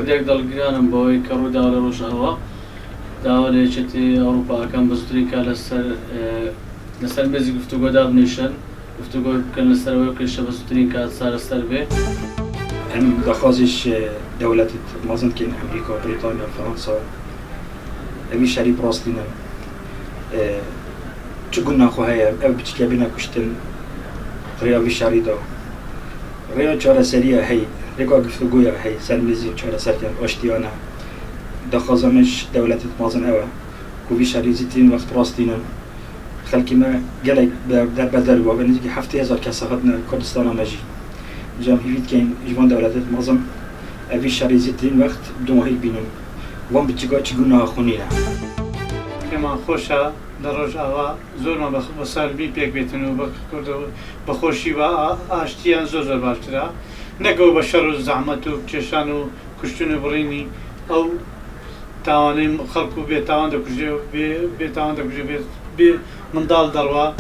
وردێک دڵگیرانم بەوەی کە ڕوودا لە ڕۆژاوا داوا لە یەکێتی ئەوروپاکان بە زووترین کات لەسەر مێزی گفتوگۆدا بنیشن گفتوگۆ بکەن لەسەرەوەی کێشە بە زووترین کات چارەسەر بێ. هم دخوازش دولت مازن كين أمريكا بريطانيا فرنسا أبي شاري براستينا شو قلنا خو هيا أبي بتكلمنا كشتن ريا في شاري دا ريا شارع سريع هي ريكا قفل جويا هي سلمزي شارع سريع أشتيانا دخوازمش دولت مازن أوا كوفي شاري زيتين وقت براستينا خلكي ما جالك در بدل وبنجي حفتي هزار كسرتنا كردستان ماجي جام هيفيد كاين جوان دولت مازن أبي شاري زيتين وقت بدون هيك بينهم وان بتجا تقولنا خونينا كما خوشا دروج أوا زورنا بسالبي بيك بيتنو بخوشي واشتيان زور باشترا نقو بشر الزعمتو بتشانو كشتنو بريني أو تاواني خلقو بيتاوان دكجي بيتاوان دكجي بي من دال دروا